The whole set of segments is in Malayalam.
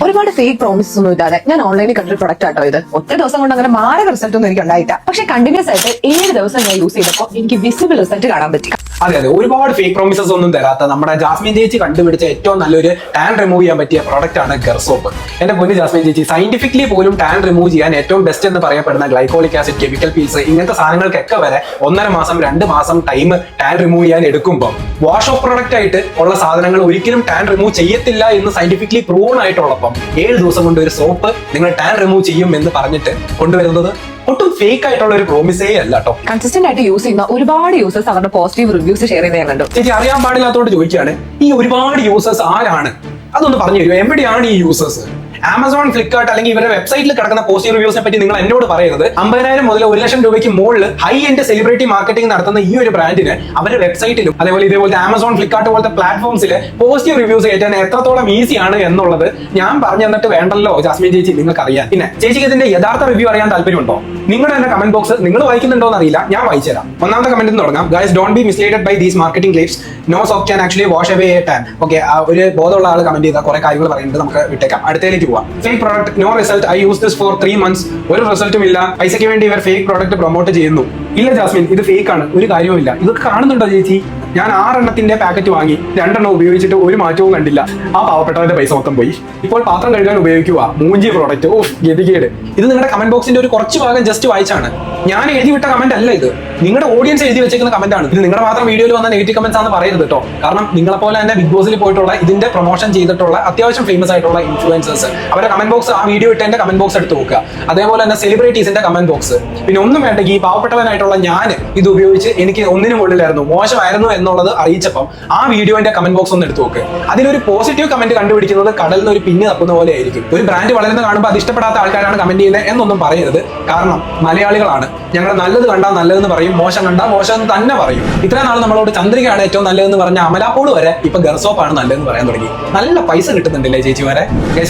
ഒരുപാട് ഫേക്ക് പ്രോമിസസ് ഒന്നും ഇല്ലാതെ ഞാൻ ഓൺലൈനിൽ കണ്ടൊരു പ്രൊഡക്റ്റ് ആട്ടോ ഇത്. ഒറ്റ ദിവസം കൊണ്ട് അങ്ങനെ മാരക റിസൾട്ട് ഒന്നും എനിക്ക് ഉണ്ടായില്ല. പക്ഷെ കണ്ടിന്യൂസ് ആയിട്ട് 7 ദിവസം ഞാൻ യൂസ് ചെയ്തപ്പോൾ എനിക്ക് വിസിബിൾ റിസൾട്ട് കാണാൻ പറ്റി. അതെ, ഒരുപാട് ഫേക്ക് പ്രോമിസസ് ഒന്നും തരാത്ത നമ്മുടെ ജാസ്മിൻ ചേച്ചി കണ്ടുപിടിച്ച ഏറ്റവും നല്ലൊരു ടാൻ റിമൂവ് ചെയ്യാൻ പറ്റിയ പ്രോഡക്റ്റ് ആണ് ഗർസോപ്പ്. എന്റെ പൊന്നു ജാസ്മിൻ ചേച്ചി, സയന്റിഫിക്കലി പോലും ടാൻ റിമൂവ് ചെയ്യാൻ ഏറ്റവും ബെസ്റ്റ് എന്ന് പറയപ്പെടുന്ന ഗ്ലൈക്കോളിക് ആസിഡ്, കെമിക്കൽ പീൽസ്, ഇങ്ങനത്തെ സാധനങ്ങൾക്കൊക്കെ വരെ 1.5 മാസം 2 മാസം ടൈം ടാൻ റിമൂവ് ചെയ്യാൻ എടുക്കുമ്പോൾ വാഷ് ഓഫ് പ്രൊഡക്റ്റ് ആയിട്ട് ഉള്ള സാധനങ്ങൾ ഒരിക്കലും ടാൻ റിമൂവ് ചെയ്യത്തില്ല എന്ന് സയന്റിഫിക്കലി പ്രൂവൺ ആയിട്ടുള്ളപ്പം 7 ദിവസം കൊണ്ട് ഒരു സോപ്പ് നിങ്ങൾ ടാൻ റിമൂവ് ചെയ്യും എന്ന് പറഞ്ഞിട്ട് കൊണ്ടുവരുന്നത് ഒട്ടും ഫേക്ക് ആയിട്ടുള്ള ഒരു പ്രോമിസേ അല്ല കേട്ടോ. കൺസിസ്റ്റന്റ് ആയിട്ട് യൂസ് ചെയ്യുന്ന ഒരുപാട് യൂസേഴ്സ് അവരുടെ പോസിറ്റീവ് റിവ്യൂസ് ഷെയർ ചെയ്യുന്നുണ്ട്. ചേച്ചി, അറിയാൻ പാടില്ലാത്തോണ്ട് ചോദിക്കുകയാണ്, ഈ ഒരുപാട് യൂസേഴ്സ് ആരാണ്? അതൊന്ന് പറഞ്ഞു തരുമോ? എവിടെയാണ് ഈ യൂസേഴ്സ്? ആമസോൺ, ഫ്ലിപ്കാർട്ട് അല്ലെങ്കിൽ ഇവരുടെ വെബ്സൈറ്റിൽ കിടക്കുന്ന പോസിറ്റീവ് റിവ്യൂസിനെ പറ്റി നിങ്ങൾ എന്നോട് പറയരുത്. 50,000 മുതൽ 1,00,000 രൂപയ്ക്ക് മുകളിൽ ഹൈ എൻഡ് സെലിബ്രിറ്റി മാർക്കറ്റിംഗ് നടത്തുന്ന ഈ ഒരു ബ്രാൻഡിന് അവരുടെ വെബ്സൈറ്റിലും അതേപോലെ ഇതേപോലത്തെ ആമസോൺ, ഫ്ലിപ്കാർട്ട് പോലത്തെ പ്ലാറ്റ്ഫോംസിൽ പോസിറ്റീവ് റിവ്യൂസ് കയറ്റാൻ എത്രത്തോളം ഈസിയാണ് എന്നുള്ളത് ഞാൻ പറഞ്ഞു തന്നിട്ട് വേണ്ടല്ലോ ജാസ്മിൻ ചേച്ചി നിങ്ങൾക്ക് അറിയാൻ. പിന്നെ ചേച്ചിക്ക് ഇതിന്റെ യഥാർത്ഥ റിവ്യൂ അറിയാൻ താല്പര്യമുണ്ടോ? നിങ്ങളുടെ തന്നെ കമന്റ് ബോക്സ് നിങ്ങൾ വായിക്കുന്നുണ്ടോ എന്നറിയില്ല, ഞാൻ വായിച്ചുതരാം. ഒന്നാമത്തെ കമന്റിൽ നിന്ന് തുടങ്ങാം. Guys, don't be misled by these marketing claims. No soap can actually wash away a tan. Okay, ഒരു ബോധമുള്ള ആൾ കമന്റ് ചെയ്ത കുറെ കാര്യങ്ങൾ പറയുന്നുണ്ട്, നമുക്ക് വിട്ടേക്കാം. അടുത്തേക്ക് പോവാം. Fake product, no result. I use this for 3 months. ഒരു റിസൾട്ടും ഇല്ല. പൈസയ്ക്ക് വേണ്ടി ഇവർ ഫേക്ക് പ്രോഡക്റ്റ് പ്രൊമോട്ട് ചെയ്യുന്നു. ഇല്ല ജാസ്മിൻ, ഇത് ഫേക്ക് ആണ്, ഒരു കാര്യവുമില്ല. ഇതൊക്കെ കാണുന്നുണ്ടോ ചേച്ചി? ഞാൻ 6 എണ്ണത്തിന്റെ പാക്കറ്റ് വാങ്ങി 2 എണ്ണം ഉപയോഗിച്ചിട്ട് ഒരു മാറ്റവും കണ്ടില്ല. ആ പാവപ്പെട്ടവന്റെ പൈസ മൊത്തം പോയി. ഇപ്പോൾ പാത്രം കഴുകാൻ ഉപയോഗിക്കുക മൂഞ്ചി പ്രോഡക്റ്റ്. ഓ, ഗതികേട്. ഇത് നിങ്ങളുടെ കമന്റ് ബോക്സിന്റെ ഒരു കുറച്ച് ഭാഗം ജസ്റ്റ് വായിച്ചാണ്. ഞാൻ എഴുതി വിട്ട കമന്റ് അല്ല ഇത്, നിങ്ങളുടെ ഓഡിയൻസ് എഴുതി വെച്ചേക്കുന്ന കമന്റ് ആണ്. ഇത് നിങ്ങളുടെ മാത്രം വീഡിയോയിൽ വന്ന നെഗറ്റീവ് കമന്റ്സ് ആണെന്ന് പറയരുത് കേട്ടോ. കാരണം നിങ്ങളെ പോലെ തന്നെ ബിഗ് ബോസിൽ പോയിട്ടുള്ള ഇതിന്റെ പ്രൊമോഷൻ ചെയ്തിട്ടുള്ള അത്യാവശ്യം ഫേമസ് ആയിട്ടുള്ള ഇൻഫ്ലുവൻസേഴ്സ് അവരുടെ കമന്റ് ബോക്സ്, ആ വീഡിയോ ഇട്ടതിന്റെ കമന്റ് ബോക്സ് എടുത്ത് നോക്കുക. അതേപോലെ തന്നെ സെലിബ്രിറ്റീസിന്റെ കമന്റ് ബോക്സ്. പിന്നെ ഒന്നും വേണ്ടെങ്കിൽ ഈ പാവപ്പെട്ടവനായിട്ടുള്ള ഞാൻ ഇത് ഉപയോഗിച്ച് എനിക്ക് ഒന്നിനും കൊള്ളില്ലായിരുന്നു, മോശമായിരുന്നു എന്നുള്ളത് അറിയിച്ചപ്പം ആ വീഡിയോന്റെ കമന്റ് ബോക്സ് ഒന്ന് എടുത്ത് നോക്ക്. അതിലൊരു പോസിറ്റീവ് കമന്റ് കണ്ടുപിടിക്കുന്നത് കടലിൽ നിന്ന് ഒരു പിന്നി തപ്പുന്ന പോലെ ആയിരിക്കും. ഒരു ബ്രാൻഡ് വളരുന്ന കാണുമ്പോൾ അത് ഇഷ്ടപ്പെടാത്ത ആൾക്കാരാണ് കമന്റ് ചെയ്യുന്നത് എന്നൊന്നും പറയരുത്. കാരണം മലയാളികളാണ്, ഞങ്ങൾ നല്ലത് കണ്ടാൽ നല്ലതെന്ന് പറയും, മോശം കണ്ടാൽ മോശം എന്ന് തന്നെ പറയും. ഇത്രയും നാൾ നമ്മളോട് ചന്ദ്രികയാണ് ഏറ്റവും നല്ലതെന്ന് പറഞ്ഞ അമലാപ്പോട് വരെ ഇപ്പൊ ഗർസോപ്പാണ് നല്ലതെന്ന് പറയാൻ തുടങ്ങി. നല്ല പൈസ കിട്ടുന്നുണ്ടല്ലേ ചേച്ചി വരെ?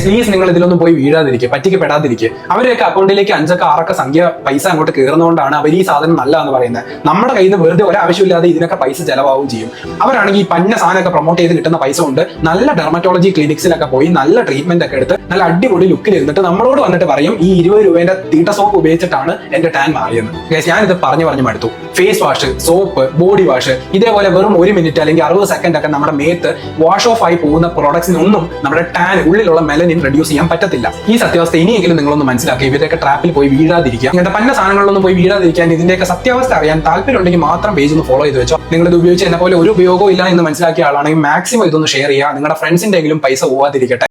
പ്ലീസ് നിങ്ങൾ ഇതിലൊന്നും പോയി വീഴാതിരിക്കുക, പറ്റിക്കപ്പെടാതിരിക്കുക. അവരെയൊക്കെ അക്കൗണ്ടിലേക്ക് 5 അക്ക 6 അക്ക സംഖ്യ പൈസ അങ്ങോട്ട് കയറുന്നതുകൊണ്ടാണ് അവർ ഈ സാധനം നല്ലതെന്ന് പറയുന്നത്. നമ്മുടെ കയ്യിൽ നിന്ന് വെറുതെ ഒരാവശ്യമില്ലാതെ ഇതിനൊക്കെ പൈസ ചെലവാകും ചെയ്യും. അവരാണെങ്കിൽ ഈ പന്ന സാധനമൊക്കെ പ്രൊമോട്ട് ചെയ്ത് കിട്ടുന്ന പൈസ കൊണ്ട് നല്ല ഡെർമറ്റോളജി ക്ലിനിക്സിലൊക്കെ പോയി നല്ല ട്രീറ്റ്മെന്റ് ഒക്കെ എടുത്ത് നല്ല അടിപൊളി ലുക്കിൽ ഇരുന്നിട്ട് നമ്മളോട് വന്നിട്ട് പറയും ഈ 20 രൂപേന്റെ തീട്ട സോപ്പ് ഉപയോഗിച്ചിട്ടാണ് എന്റെ ടാൻ മാറിയെന്ന്. ഞാനിത് പറഞ്ഞു മടുത്തു. Face wash, soap, body wash, ഇതേപോലെ വെറും 1 മിനിറ്റ് അല്ലെങ്കിൽ 60 സെക്കൻഡ് ഒക്കെ നമ്മുടെ മേത്ത് വാഷ് ഓഫ് ആയി പോകുന്ന പ്രോഡക്ട്സിനൊന്നും നമ്മുടെ ടാൻ, ഉള്ളിലുള്ള മെലനിൻ റെഡ്യൂസ് ചെയ്യാൻ പറ്റത്തില്ല. ഈ സത്യാവസ്ഥ ഇനിയെങ്കിലും നിങ്ങളൊന്ന് മനസ്സിലാക്കി ഇവരൊക്കെ ട്രാപ്പിൽ പോയി വീഴാതിരിക്കുക. ഇങ്ങനത്തെ പന്ന സാധനങ്ങളിലൊന്നും പോയി വീഴാതിരിക്കാൻ ഇതിന്റെയൊക്കെ സത്യാവസ്ഥ അറിയാൻ താല്പര്യമുണ്ടെങ്കിൽ മാത്രം പേജ് ഒന്ന് ഫോളോ ചെയ്ത് വെച്ചോ. നിങ്ങൾ ഇത് ഉപയോഗിച്ച് എന്നെ പോലെ ഒരു ഉപയോഗവും ഇല്ല എന്ന് മനസ്സിലാക്കിയ ആളാണെങ്കിൽ മാക്സിമം ഇതൊന്ന് ഷെയർ ചെയ്യുക. നിങ്ങളുടെ ഫ്രണ്ട്സിന്റെ എങ്കിലും പൈസ പോവാതിരിക്കട്ടെ.